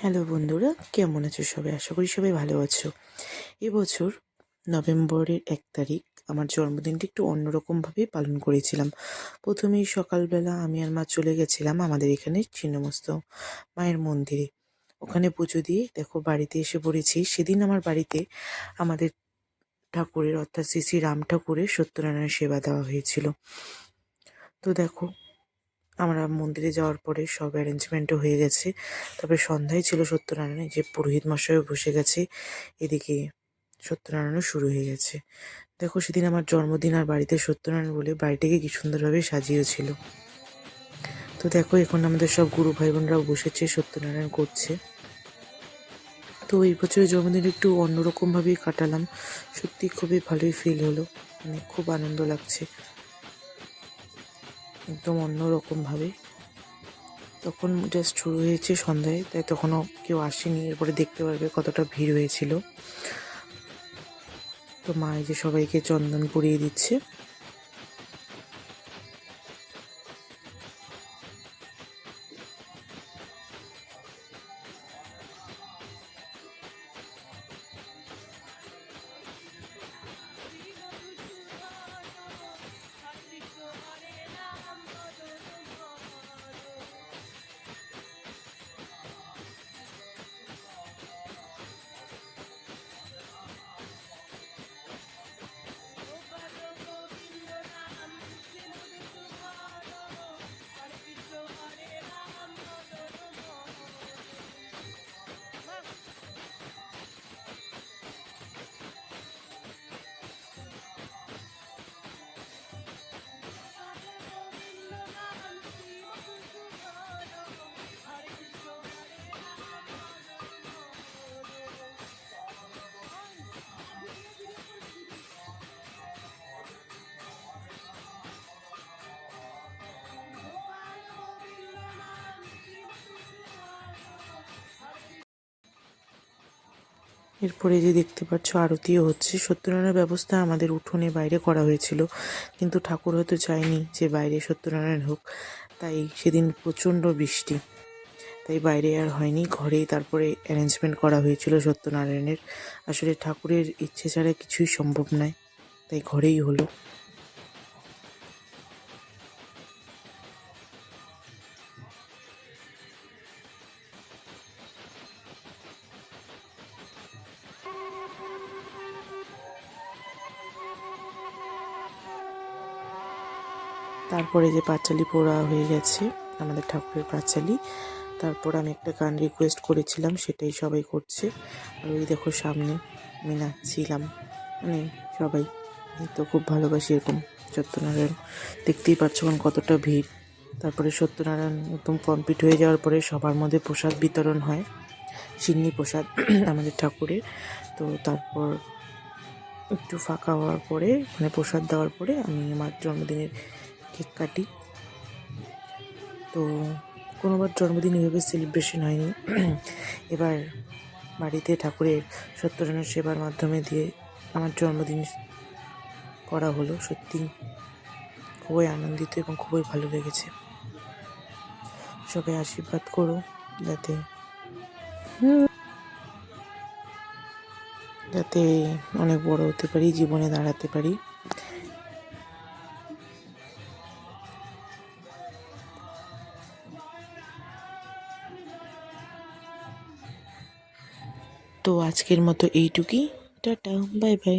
Hello বন্ধুরা, কেমন আছো সবাই? আশা করি সবাই ভালো আছো। এবছর নভেম্বরের 1 তারিখ আমার জন্মদিনটি একটু অন্যরকমভাবেই পালন করেছিলাম। প্রথমেই সকালবেলা আমি আর মা চলে গেছিলাম আমাদের এখানে ছিন্নমস্ত মায়ের মন্দিরে। ওখানে পুজো দিয়ে দেখো বাড়িতে এসে পড়েছি। সেদিন আমার বাড়িতে আমাদের ঠাকুরের অর্থাৎ শ্রী শ্রী রাম ঠাকুরের সত্যনারায়ণ সেবা দেওয়া হয়েছিল। তো দেখো আমরা মন্দিরে যাওয়ার পরে সব অ্যারেঞ্জমেন্টও হয়ে গেছে। তবে সন্ধ্যায় ছিল সত্যনারায়ণ, যে পুরোহিত মশাইও বসে গেছে, এদিকে সত্যনারায়ণও শুরু হয়ে গেছে। দেখো সেদিন আমার জন্মদিন আর বাড়িতে সত্যনারায়ণ বলে বাড়িটাকে কি সুন্দরভাবে সাজিয়েছিল। তো দেখো এখন আমাদের সব গুরু ভাই বোনরাও বসেছে, সত্যনারায়ণ করছে। তো এই বছরের জন্মদিন একটু অন্যরকমভাবেই কাটালাম। সত্যি খুবই ভালোই ফিল হলো, মানে খুব আনন্দ লাগছে, একদম অন্যরকমভাবে। তখন জাস্ট শুরু হয়েছে সন্ধ্যায়, তাই তখনও কেউ আসেনি। এরপরে দেখতে পারবে কতটা ভিড় হয়েছিল। তো মা এই যে সবাইকে চন্দন পরিয়ে দিচ্ছে। এরপরে যে দেখতে পাচ্ছ আরতিও হচ্ছে। সত্যনারায়ণের ব্যবস্থা আমাদের উঠোনে বাইরে করা হয়েছিল, কিন্তু ঠাকুর হয়তো চায়নি যে বাইরে সত্যনারায়ণ হোক, তাই সেদিন প্রচণ্ড বৃষ্টি, তাই বাইরে আর হয়নি, ঘরেই তারপরে অ্যারেঞ্জমেন্ট করা হয়েছিল সত্যনারায়ণের। আসলে ঠাকুরের ইচ্ছে ছাড়া কিছুই সম্ভব নয়, তাই ঘরেই হলো। তারপরে যে পাঁচালি পোড়া হয়ে গেছে আমাদের ঠাকুরের পাঁচালি। তারপর আমি একটা গান রিকোয়েস্ট করেছিলাম, সেটাই সবাই করছে। আর ওই দেখো সামনে আমি নাচছিলাম, মানে সবাই। আমি তো খুব ভালোবাসি এরকম সত্যনারায়ণ। দেখতেই পাচ্ছ এখন কতটা ভিড়। তারপরে সত্যনারায়ণ একদম কমপ্লিট হয়ে যাওয়ার পরে সবার মধ্যে প্রসাদ বিতরণ হয়, সিন্নি প্রসাদ আমাদের ঠাকুরের। তো তারপর একটু ফাঁকা হওয়ার পরে, মানে প্রসাদ দেওয়ার পরে আমি আমার জন্মদিনের কেক কাটি। তো কোনোবার জন্মদিন এভাবে সেলিব্রেশন হয়নি। এবার বাড়িতে ঠাকুরের সত্যনারায়ণ সেবার মাধ্যমে দিয়ে আমার জন্মদিন করা হলো। সত্যি খুবই আনন্দিত এবং খুবই ভালো লেগেছে। সবাই আশীর্বাদ করো যাতে যাতে অনেক বড় হতে পারি, জীবনে দাঁড়াতে পারি। তো আজকের মতো এইটুকুই। Tata, bye bye.